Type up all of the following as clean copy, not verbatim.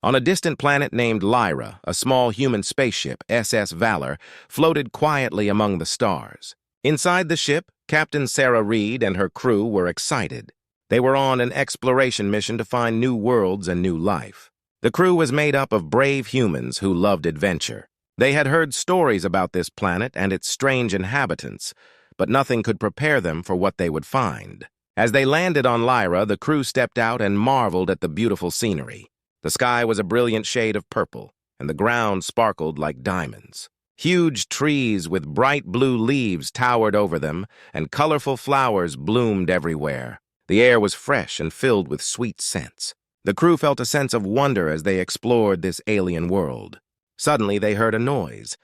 On a distant planet named Lyra, a small human spaceship, SS Valor, floated quietly among the stars. Inside the ship, Captain Sarah Reed and her crew were excited. They were on an exploration mission to find new worlds and new life. The crew was made up of brave humans who loved adventure. They had heard stories about this planet and its strange inhabitants, but nothing could prepare them for what they would find. As they landed on Lyra, the crew stepped out and marveled at the beautiful scenery. The sky was a brilliant shade of purple, and the ground sparkled like diamonds. Huge trees with bright blue leaves towered over them, and colorful flowers bloomed everywhere. The air was fresh and filled with sweet scents. The crew felt a sense of wonder as they explored this alien world. Suddenly, they heard a noise.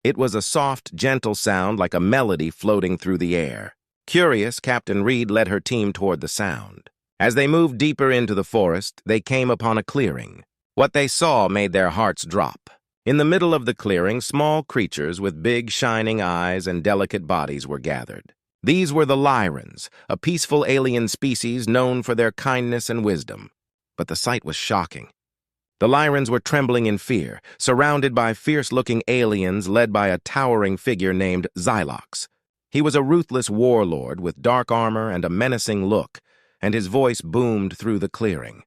It was a soft, gentle sound like a melody floating through the air. Curious, Captain Reed led her team toward the sound. As they moved deeper into the forest, they came upon a clearing. What they saw made their hearts drop. In the middle of the clearing, small creatures with big, shining eyes and delicate bodies were gathered. These were the Lyrans, a peaceful alien species known for their kindness and wisdom. But the sight was shocking. The Lyrans were trembling in fear, surrounded by fierce-looking aliens led by a towering figure named Xylox. He was a ruthless warlord with dark armor and a menacing look, and his voice boomed through the clearing.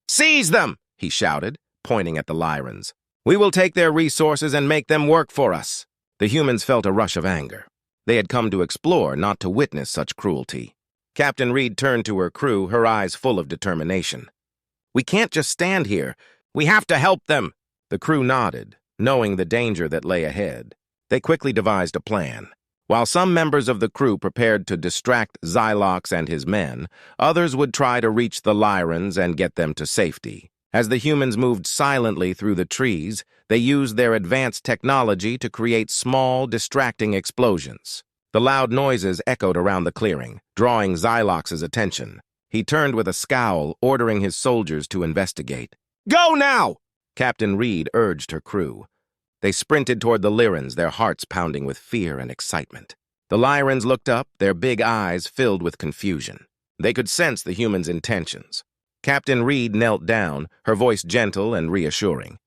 "Seize them!" he shouted, pointing at the Lyrans. "We will take their resources and make them work for us." The humans felt a rush of anger. They had come to explore, not to witness such cruelty. Captain Reed turned to her crew, her eyes full of determination. "We can't just stand here. We have to help them." The crew nodded, knowing the danger that lay ahead. They quickly devised a plan. While some members of the crew prepared to distract Xylox and his men, others would try to reach the Lyrans and get them to safety. As the humans moved silently through the trees, they used their advanced technology to create small, distracting explosions. The loud noises echoed around the clearing, drawing Xylox's attention. He turned with a scowl, ordering his soldiers to investigate. "Go now!" Captain Reed urged her crew. They sprinted toward the Lyrans, their hearts pounding with fear and excitement. The Lyrans looked up, their big eyes filled with confusion. They could sense the humans' intentions. Captain Reed knelt down, her voice gentle and reassuring.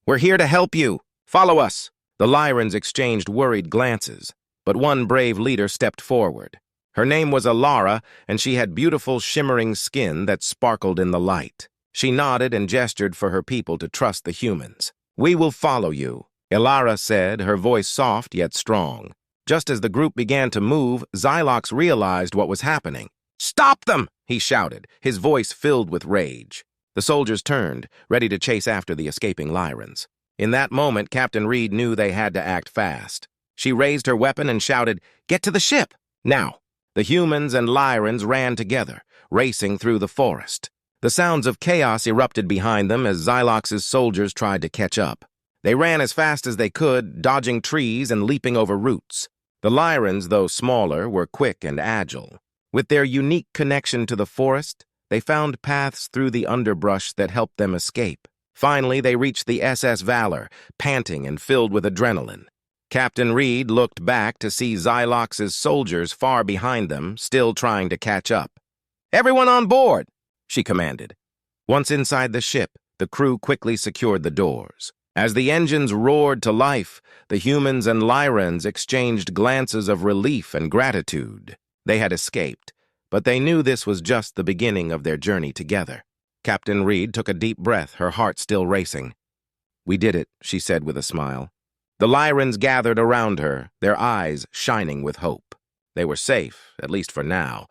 "We're here to help you. Follow us." The Lyrans exchanged worried glances, but one brave leader stepped forward. Her name was Alara, and she had beautiful, shimmering skin that sparkled in the light. She nodded and gestured for her people to trust the humans. "We will follow you," Alara said, her voice soft yet strong. Just as the group began to move, Xylox realized what was happening. "Stop them!" he shouted, his voice filled with rage. The soldiers turned, ready to chase after the escaping Lyrans. In that moment, Captain Reed knew they had to act fast. She raised her weapon and shouted, "Get to the ship! Now!" The humans and Lyrans ran together, racing through the forest. The sounds of chaos erupted behind them as Xylox's soldiers tried to catch up. They ran as fast as they could, dodging trees and leaping over roots. The Lyrans, though smaller, were quick and agile. With their unique connection to the forest, they found paths through the underbrush that helped them escape. Finally, they reached the SS Valor, panting and filled with adrenaline. Captain Reed looked back to see Xylox's soldiers far behind them, still trying to catch up. "Everyone on board!" she commanded. Once inside the ship, the crew quickly secured the doors. As the engines roared to life, the humans and Lyrans exchanged glances of relief and gratitude. They had escaped, but they knew this was just the beginning of their journey together. Captain Reed took a deep breath, her heart still racing. "We did it," she said with a smile. The Lyrans gathered around her, their eyes shining with hope. They were safe, at least for now,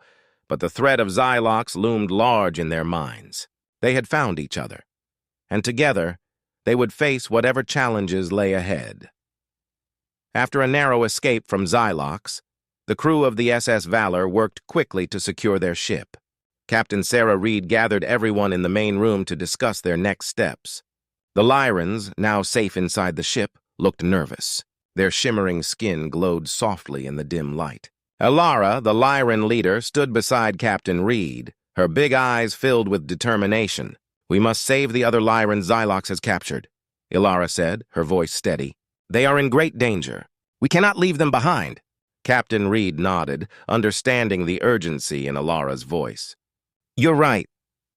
but the threat of Xylox loomed large in their minds. They had found each other, and together they would face whatever challenges lay ahead. After a narrow escape from Xylox, the crew of the SS Valor worked quickly to secure their ship. Captain Sarah Reed gathered everyone in the main room to discuss their next steps. The Lyrans, now safe inside the ship, looked nervous. Their shimmering skin glowed softly in the dim light. Alara, the Lyran leader, stood beside Captain Reed, her big eyes filled with determination. "We must save the other Lyrans Xylox has captured," Alara said, her voice steady. "They are in great danger. We cannot leave them behind." Captain Reed nodded, understanding the urgency in Alara's voice. "You're right.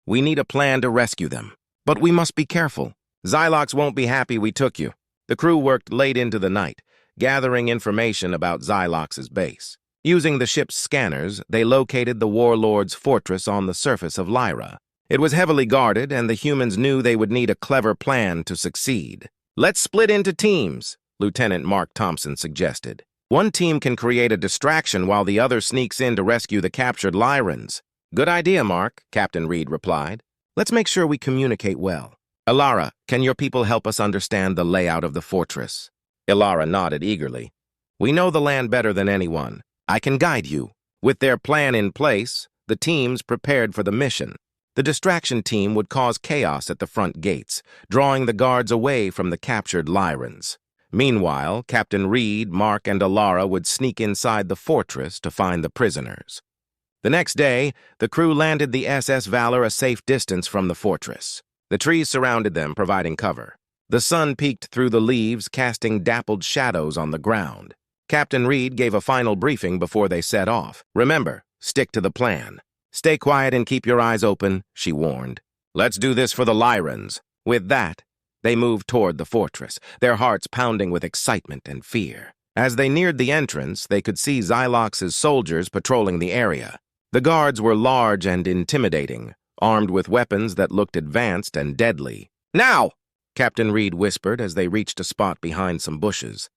We need a plan to rescue them. But we must be careful. Xylox won't be happy we took you. The crew worked late into the night, gathering information about Xylox's base. Using the ship's scanners, they located the warlord's fortress on the surface of Lyra. It was heavily guarded, and the humans knew they would need a clever plan to succeed. "Let's split into teams," Lieutenant Mark Thompson suggested. "One team can create a distraction while the other sneaks in to rescue the captured Lyrans." "Good idea, Mark," Captain Reed replied. "Let's make sure we communicate well. Ilara, can your people help us understand the layout of the fortress?" Ilara nodded eagerly. "We know the land better than anyone. I can guide you." With their plan in place, the teams prepared for the mission. The distraction team would cause chaos at the front gates, drawing the guards away from the captured Lyrans. Meanwhile, Captain Reed, Mark, and Ilara would sneak inside the fortress to find the prisoners. The next day, the crew landed the SS Valor a safe distance from the fortress. The trees surrounded them, providing cover. The sun peeked through the leaves, casting dappled shadows on the ground. Captain Reed gave a final briefing before they set off. "Remember, stick to the plan. Stay quiet and keep your eyes open," she warned. "Let's do this for the Lyrans." With that, they moved toward the fortress, their hearts pounding with excitement and fear. As they neared the entrance, they could see Xylox's soldiers patrolling the area. The guards were large and intimidating, armed with weapons that looked advanced and deadly. "Now!" Captain Reed whispered as they reached a spot behind some bushes.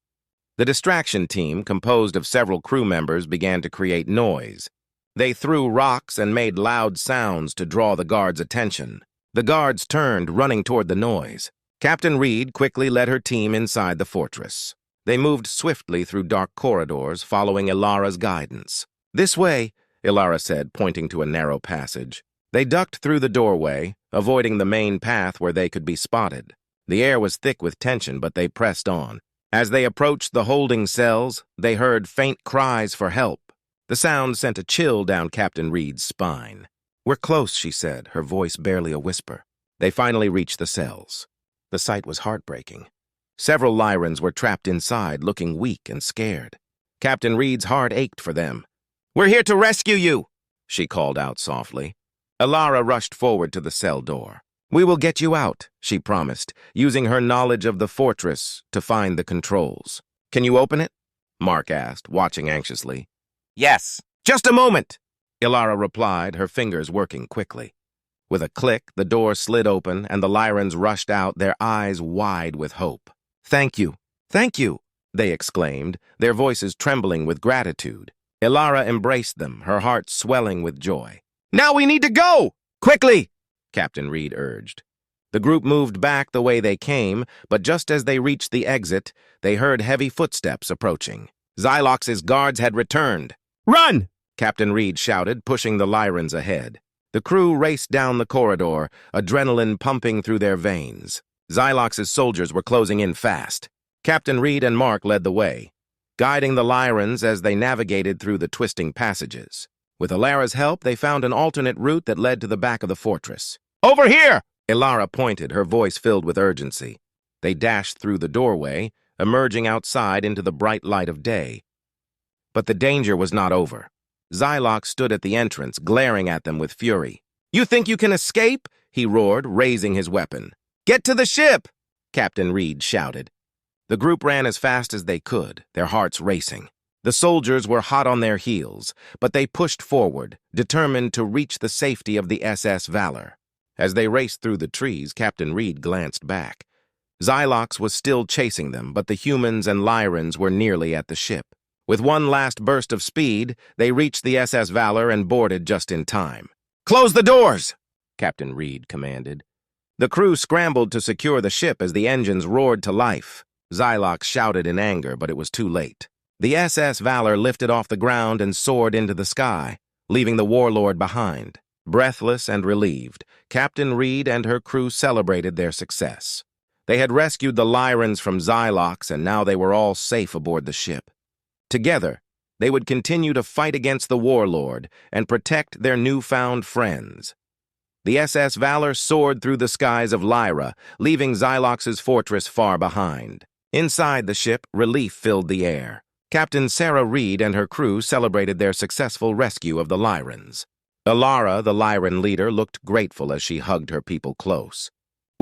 The distraction team, composed of several crew members, began to create noise. They threw rocks and made loud sounds to draw the guards' attention. The guards turned, running toward the noise. Captain Reed quickly led her team inside the fortress. They moved swiftly through dark corridors, following Ilara's guidance. "This way," Ilara said, pointing to a narrow passage. They ducked through the doorway, avoiding the main path where they could be spotted. The air was thick with tension, but they pressed on. As they approached the holding cells, they heard faint cries for help. The sound sent a chill down Captain Reed's spine. "We're close," she said, her voice barely a whisper. They finally reached the cells. The sight was heartbreaking. Several Lyrans were trapped inside, looking weak and scared. Captain Reed's heart ached for them. "We're here to rescue you," she called out softly. Ilara rushed forward to the cell door. "We will get you out," she promised, using her knowledge of the fortress to find the controls. "Can you open it?" Mark asked, watching anxiously. "Yes." "Just a moment," Ilara replied, her fingers working quickly. With a click, the door slid open, and the Lyrans rushed out, their eyes wide with hope. "Thank you, thank you," they exclaimed, their voices trembling with gratitude. Ilara embraced them, her heart swelling with joy. "Now we need to go! Quickly!" Captain Reed urged. The group moved back the way they came, but just as they reached the exit, they heard heavy footsteps approaching. Xylox's guards had returned. "Run!" Captain Reed shouted, pushing the Lyrans ahead. The crew raced down the corridor, adrenaline pumping through their veins. Xylox's soldiers were closing in fast. Captain Reed and Mark led the way, guiding the Lyrans as they navigated through the twisting passages. With Ilara's help, they found an alternate route that led to the back of the fortress. "Over here!" Ilara pointed, her voice filled with urgency. They dashed through the doorway, emerging outside into the bright light of day. But the danger was not over. Xylox stood at the entrance, glaring at them with fury. "You think you can escape?" he roared, raising his weapon. "Get to the ship!" Captain Reed shouted. The group ran as fast as they could, their hearts racing. The soldiers were hot on their heels, but they pushed forward, determined to reach the safety of the SS Valor. As they raced through the trees, Captain Reed glanced back. Xylox was still chasing them, but the humans and Lyrans were nearly at the ship. With one last burst of speed, they reached the SS Valor and boarded just in time. "Close the doors!" Captain Reed commanded. The crew scrambled to secure the ship as the engines roared to life. Xylox shouted in anger, but it was too late. The SS Valor lifted off the ground and soared into the sky, leaving the warlord behind. Breathless and relieved, Captain Reed and her crew celebrated their success. They had rescued the Lyrans from Xylox, and now they were all safe aboard the ship. Together, they would continue to fight against the warlord and protect their newfound friends. The SS Valor soared through the skies of Lyra, leaving Xylox's fortress far behind. Inside the ship, relief filled the air. Captain Sarah Reed and her crew celebrated their successful rescue of the Lyrans. Ilara, the Lyran leader, looked grateful as she hugged her people close.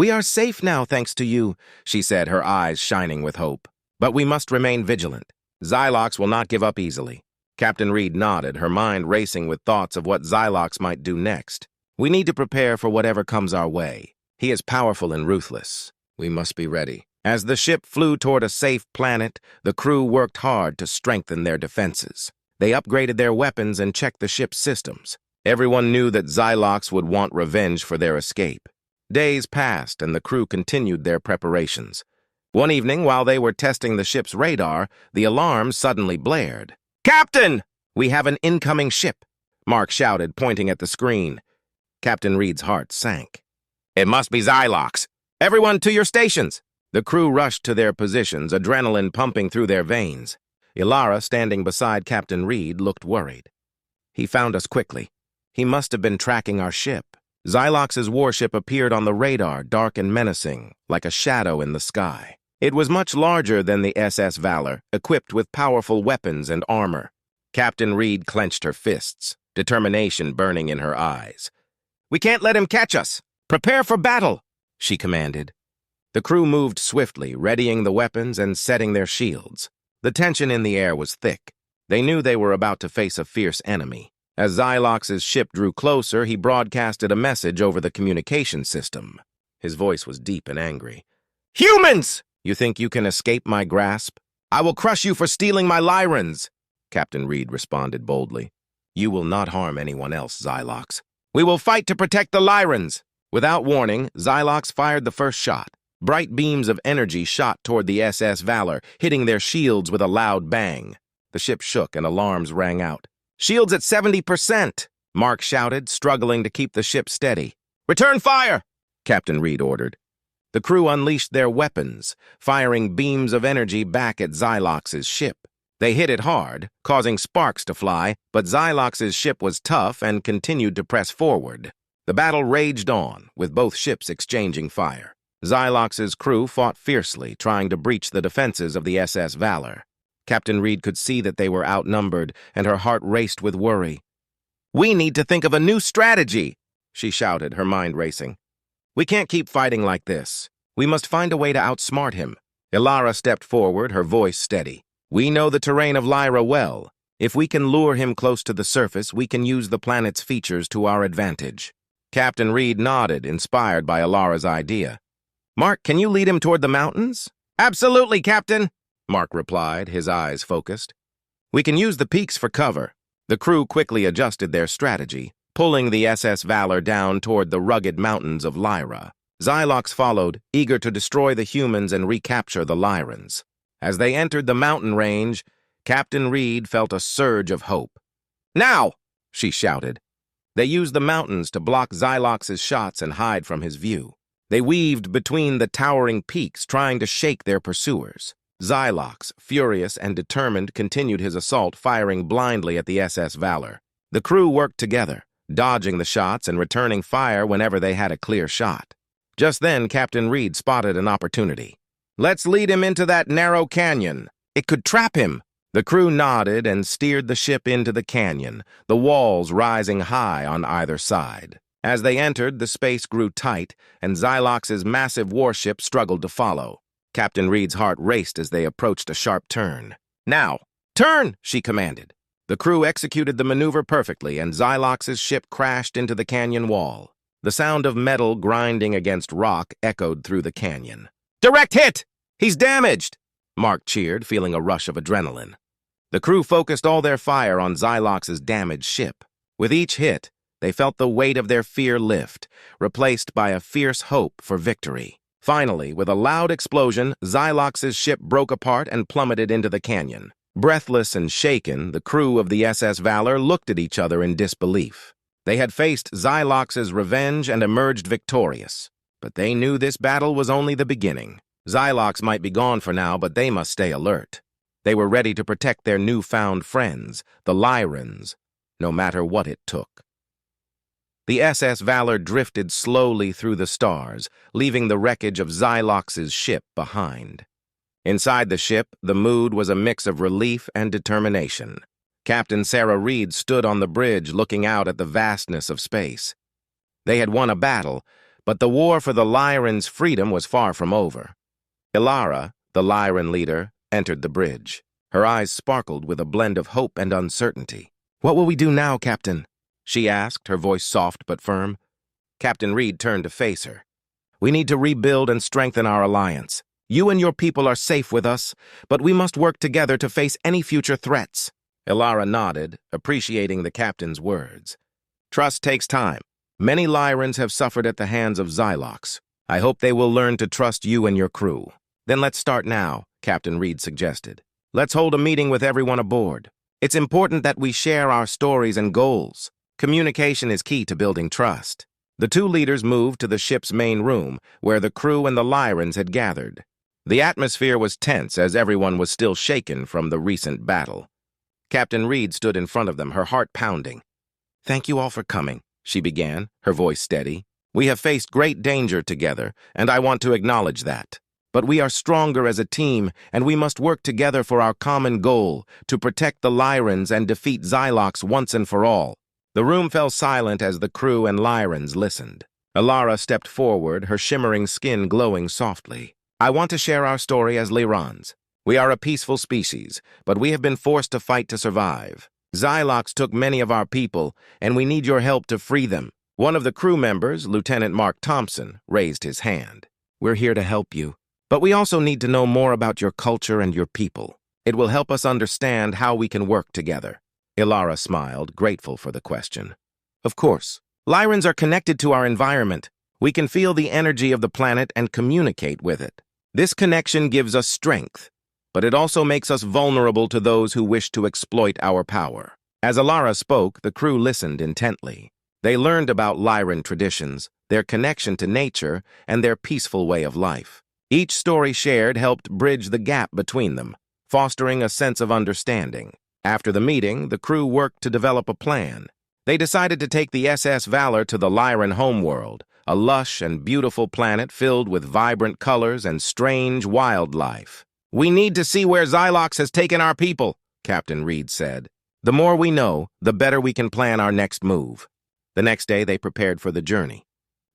"We are safe now, thanks to you," she said, her eyes shining with hope. "But we must remain vigilant. Xylox will not give up easily." Captain Reed nodded, her mind racing with thoughts of what Xylox might do next. "We need to prepare for whatever comes our way. He is powerful and ruthless. We must be ready." As the ship flew toward a safe planet, the crew worked hard to strengthen their defenses. They upgraded their weapons and checked the ship's systems. Everyone knew that Xylox would want revenge for their escape. Days passed, and the crew continued their preparations. One evening, while they were testing the ship's radar, the alarm suddenly blared. "Captain! We have an incoming ship!" Mark shouted, pointing at the screen. Captain Reed's heart sank. "It must be Xylox! Everyone to your stations!" The crew rushed to their positions, adrenaline pumping through their veins. Ilara, standing beside Captain Reed, looked worried. "He found us quickly. He must have been tracking our ship." Xylox's warship appeared on the radar, dark and menacing, like a shadow in the sky. It was much larger than the SS Valor, equipped with powerful weapons and armor. Captain Reed clenched her fists, determination burning in her eyes. "We can't let him catch us! Prepare for battle!" she commanded. The crew moved swiftly, readying the weapons and setting their shields. The tension in the air was thick. They knew they were about to face a fierce enemy. As Xylox's ship drew closer, he broadcasted a message over the communication system. His voice was deep and angry. "Humans! You think you can escape my grasp? I will crush you for stealing my Lyrans!" Captain Reed responded boldly. "You will not harm anyone else, Xylox. We will fight to protect the Lyrans!" Without warning, Xylox fired the first shot. Bright beams of energy shot toward the SS Valor, hitting their shields with a loud bang. The ship shook and alarms rang out. "Shields at 70%!" Mark shouted, struggling to keep the ship steady. "Return fire!" Captain Reed ordered. The crew unleashed their weapons, firing beams of energy back at Xylox's ship. They hit it hard, causing sparks to fly, but Xylox's ship was tough and continued to press forward. The battle raged on, with both ships exchanging fire. Xylox's crew fought fiercely, trying to breach the defenses of the SS Valor. Captain Reed could see that they were outnumbered, and her heart raced with worry. "We need to think of a new strategy!" she shouted, her mind racing. "We can't keep fighting like this. We must find a way to outsmart him." Ilara stepped forward, her voice steady. "We know the terrain of Lyra well. If we can lure him close to the surface, we can use the planet's features to our advantage." Captain Reed nodded, inspired by Ilara's idea. "Mark, can you lead him toward the mountains?" "Absolutely, Captain," Mark replied, his eyes focused. "We can use the peaks for cover." The crew quickly adjusted their strategy, pulling the SS Valor down toward the rugged mountains of Lyra. Xylox followed, eager to destroy the humans and recapture the Lyrans. As they entered the mountain range, Captain Reed felt a surge of hope. "Now!" she shouted. They used the mountains to block Xylox's shots and hide from his view. They weaved between the towering peaks, trying to shake their pursuers. Xylox, furious and determined, continued his assault, firing blindly at the SS Valor. The crew worked together, dodging the shots and returning fire whenever they had a clear shot. Just then, Captain Reed spotted an opportunity. "Let's lead him into that narrow canyon. It could trap him." The crew nodded and steered the ship into the canyon, the walls rising high on either side. As they entered, the space grew tight, and Xylox's massive warship struggled to follow. Captain Reed's heart raced as they approached a sharp turn. "Now, turn!" she commanded. The crew executed the maneuver perfectly, and Xylox's ship crashed into the canyon wall. The sound of metal grinding against rock echoed through the canyon. "Direct hit! He's damaged!" Mark cheered, feeling a rush of adrenaline. The crew focused all their fire on Xylox's damaged ship. With each hit, they felt the weight of their fear lift, replaced by a fierce hope for victory. Finally, with a loud explosion, Xylox's ship broke apart and plummeted into the canyon. Breathless and shaken, the crew of the SS Valor looked at each other in disbelief. They had faced Xylox's revenge and emerged victorious. But they knew this battle was only the beginning. Xylox might be gone for now, but they must stay alert. They were ready to protect their newfound friends, the Lyrans, no matter what it took. The SS Valor drifted slowly through the stars, leaving the wreckage of Xylox's ship behind. Inside the ship, the mood was a mix of relief and determination. Captain Sarah Reed stood on the bridge looking out at the vastness of space. They had won a battle, but the war for the Lyran's freedom was far from over. Ilara, the Lyran leader, entered the bridge. Her eyes sparkled with a blend of hope and uncertainty. "What will we do now, Captain?" she asked, her voice soft but firm. Captain Reed turned to face her. "We need to rebuild and strengthen our alliance. You and your people are safe with us, but we must work together to face any future threats." Ilara nodded, appreciating the captain's words. "Trust takes time. Many Lyrans have suffered at the hands of Xylox. I hope they will learn to trust you and your crew." "Then let's start now," Captain Reed suggested. "Let's hold a meeting with everyone aboard. It's important that we share our stories and goals. Communication is key to building trust." The two leaders moved to the ship's main room, where the crew and the Lyrans had gathered. The atmosphere was tense as everyone was still shaken from the recent battle. Captain Reed stood in front of them, her heart pounding. "Thank you all for coming," she began, her voice steady. "We have faced great danger together, and I want to acknowledge that. But we are stronger as a team, and we must work together for our common goal, to protect the Lyrans and defeat Xylox once and for all." The room fell silent as the crew and Lyrans listened. Ilara stepped forward, her shimmering skin glowing softly. "I want to share our story as Lyrans. We are a peaceful species, but we have been forced to fight to survive. Xylox took many of our people, and we need your help to free them." One of the crew members, Lieutenant Mark Thompson, raised his hand. "We're here to help you, but we also need to know more about your culture and your people. It will help us understand how we can work together." Ilara smiled, grateful for the question. "Of course. Lyrans are connected to our environment. We can feel the energy of the planet and communicate with it. This connection gives us strength, but it also makes us vulnerable to those who wish to exploit our power." As Ilara spoke, the crew listened intently. They learned about Lyran traditions, their connection to nature, and their peaceful way of life. Each story shared helped bridge the gap between them, fostering a sense of understanding. After the meeting, the crew worked to develop a plan. They decided to take the SS Valor to the Lyran homeworld, a lush and beautiful planet filled with vibrant colors and strange wildlife. "We need to see where Xylox has taken our people," Captain Reed said. "The more we know, the better we can plan our next move." The next day, they prepared for the journey.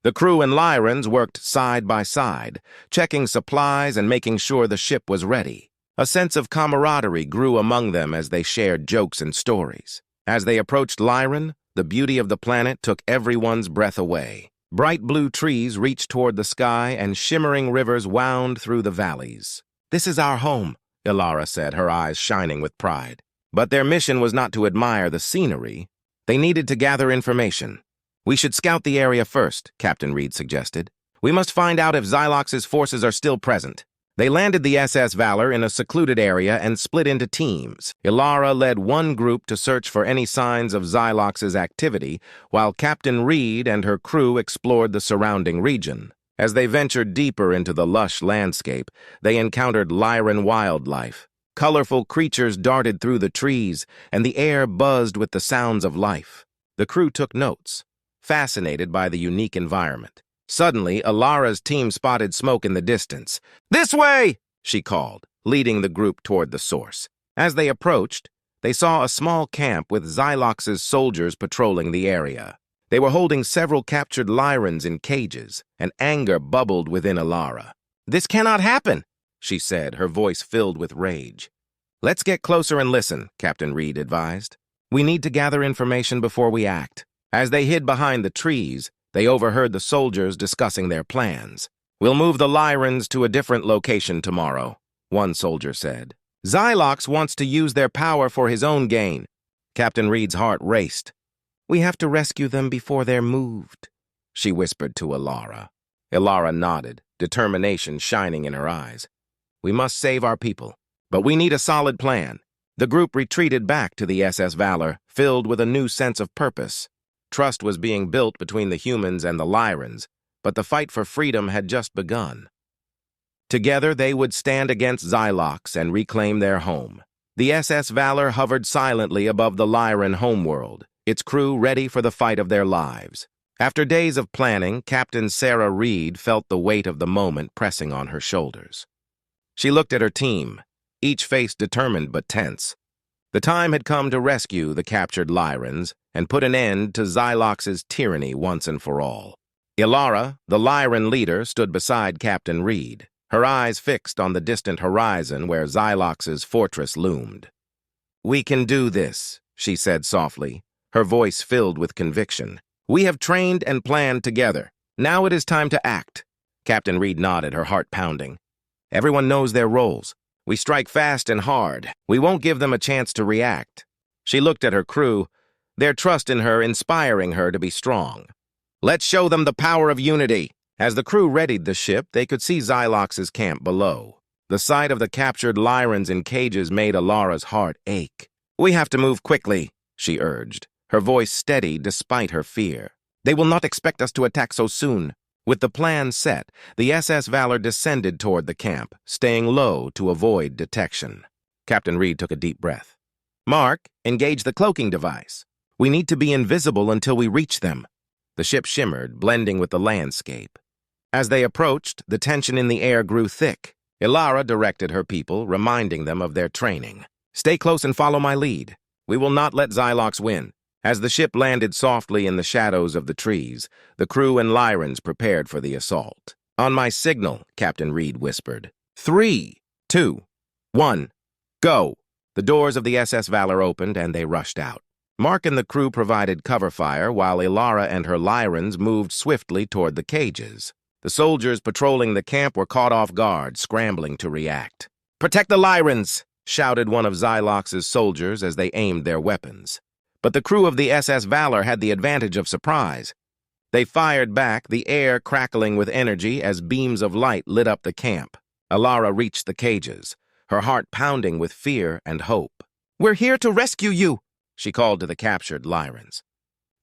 The crew and Lyrans worked side by side, checking supplies and making sure the ship was ready. A sense of camaraderie grew among them as they shared jokes and stories. As they approached Lyran, the beauty of the planet took everyone's breath away. Bright blue trees reached toward the sky, and shimmering rivers wound through the valleys. "This is our home," Ilara said, her eyes shining with pride. But their mission was not to admire the scenery. They needed to gather information. "We should scout the area first," Captain Reed suggested. "We must find out if Xylox's forces are still present." They landed the SS Valor in a secluded area and split into teams. Ilara led one group to search for any signs of Xylox's activity, while Captain Reed and her crew explored the surrounding region. As they ventured deeper into the lush landscape, they encountered Lyran wildlife. Colorful creatures darted through the trees, and the air buzzed with the sounds of life. The crew took notes, fascinated by the unique environment. Suddenly, Ilara's team spotted smoke in the distance. "This way!" she called, leading the group toward the source. As they approached, they saw a small camp with Xylox's soldiers patrolling the area. They were holding several captured Lyrans in cages, and anger bubbled within Ilara. "This cannot happen," she said, her voice filled with rage. "Let's get closer and listen," Captain Reed advised. "We need to gather information before we act." As they hid behind the trees, they overheard the soldiers discussing their plans. "We'll move the Lyrans to a different location tomorrow," one soldier said. "Xylox wants to use their power for his own gain." Captain Reed's heart raced. "We have to rescue them before they're moved," she whispered to Ilara. Ilara nodded, determination shining in her eyes. "We must save our people, but we need a solid plan." The group retreated back to the SS Valor, filled with a new sense of purpose. Trust was being built between the humans and the Lyrans, but the fight for freedom had just begun. Together, they would stand against Xylox and reclaim their home. The SS Valor hovered silently above the Lyran homeworld, its crew ready for the fight of their lives. After days of planning, Captain Sarah Reed felt the weight of the moment pressing on her shoulders. She looked at her team, each face determined but tense. The time had come to rescue the captured Lyrans and put an end to Xylox's tyranny once and for all. Ilara, the Lyran leader, stood beside Captain Reed, her eyes fixed on the distant horizon where Xylox's fortress loomed. "We can do this," she said softly, her voice filled with conviction. "We have trained and planned together. Now it is time to act." Captain Reed nodded, her heart pounding. "Everyone knows their roles. We strike fast and hard. We won't give them a chance to react." She looked at her crew, their trust in her inspiring her to be strong. "Let's show them the power of unity." As the crew readied the ship, they could see Xylox's camp below. The sight of the captured Lyrans in cages made Ilara's heart ache. "We have to move quickly," she urged, her voice steady despite her fear. "They will not expect us to attack so soon." With the plan set, the SS Valor descended toward the camp, staying low to avoid detection. Captain Reed took a deep breath. "Mark, engage the cloaking device. We need to be invisible until we reach them." The ship shimmered, blending with the landscape. As they approached, the tension in the air grew thick. Ilara directed her people, reminding them of their training. "Stay close and follow my lead. We will not let Xylox win." As the ship landed softly in the shadows of the trees, the crew and Lyrans prepared for the assault. "On my signal," Captain Reed whispered. 3, 2, 1, go!" The doors of the SS Valor opened and they rushed out. Mark and the crew provided cover fire while Ilara and her Lyrans moved swiftly toward the cages. The soldiers patrolling the camp were caught off guard, scrambling to react. "Protect the Lyrans!" shouted one of Xylox's soldiers as they aimed their weapons. But the crew of the SS Valor had the advantage of surprise. They fired back, the air crackling with energy as beams of light lit up the camp. Ilara reached the cages, her heart pounding with fear and hope. "We're here to rescue you," she called to the captured Lyrans.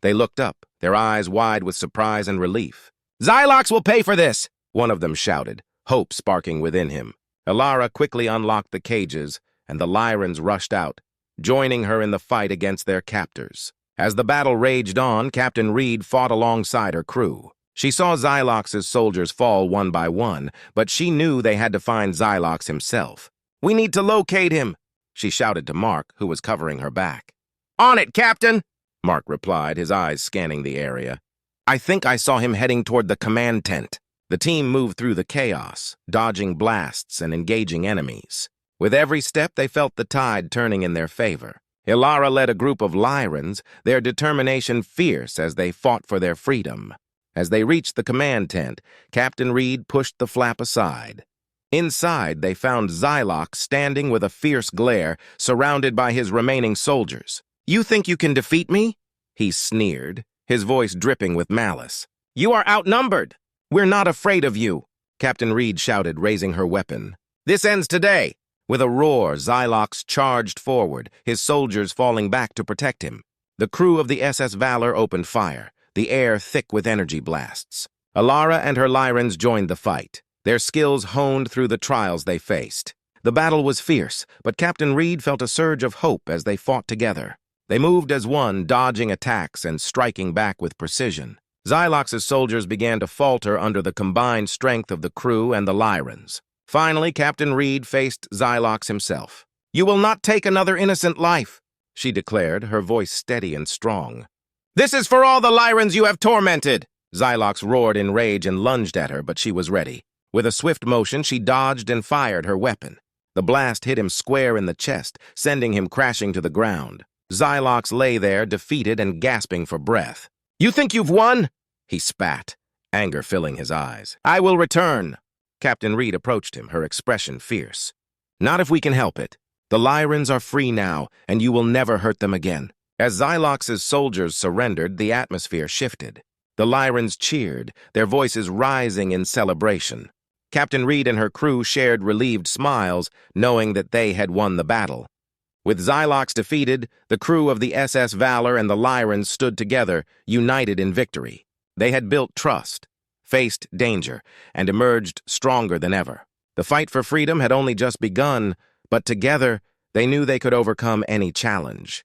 They looked up, their eyes wide with surprise and relief. "Xylox will pay for this!" one of them shouted, hope sparking within him. Ilara quickly unlocked the cages, and the Lyrans rushed out, joining her in the fight against their captors. As the battle raged on, Captain Reed fought alongside her crew. She saw Xylox's soldiers fall one by one, but she knew they had to find Xylox himself. "We need to locate him," she shouted to Mark, who was covering her back. "On it, Captain!" Mark replied, his eyes scanning the area. "I think I saw him heading toward the command tent." The team moved through the chaos, dodging blasts and engaging enemies. With every step, they felt the tide turning in their favor. Ilara led a group of Lyrans, their determination fierce as they fought for their freedom. As they reached the command tent, Captain Reed pushed the flap aside. Inside, they found Xylox standing with a fierce glare, surrounded by his remaining soldiers. "You think you can defeat me?" he sneered, his voice dripping with malice. "You are outnumbered. We're not afraid of you," Captain Reed shouted, raising her weapon. "This ends today." With a roar, Xylox charged forward, his soldiers falling back to protect him. The crew of the SS Valor opened fire, the air thick with energy blasts. Ilara and her Lyrans joined the fight, their skills honed through the trials they faced. The battle was fierce, but Captain Reed felt a surge of hope as they fought together. They moved as one, dodging attacks and striking back with precision. Xylox's soldiers began to falter under the combined strength of the crew and the Lyrans. Finally, Captain Reed faced Xylox himself. "You will not take another innocent life," she declared, her voice steady and strong. "This is for all the Lyrans you have tormented!" Xylox roared in rage and lunged at her, but she was ready. With a swift motion, she dodged and fired her weapon. The blast hit him square in the chest, sending him crashing to the ground. Xylox lay there, defeated and gasping for breath. "You think you've won?" he spat, anger filling his eyes. "I will return." Captain Reed approached him, her expression fierce. "Not if we can help it. The Lyrans are free now, and you will never hurt them again." As Xylox's soldiers surrendered, the atmosphere shifted. The Lyrans cheered, their voices rising in celebration. Captain Reed and her crew shared relieved smiles, knowing that they had won the battle. With Xylox defeated, the crew of the SS Valor and the Lyrans stood together, united in victory. They had built trust, faced danger, and emerged stronger than ever. The fight for freedom had only just begun, but together, they knew they could overcome any challenge.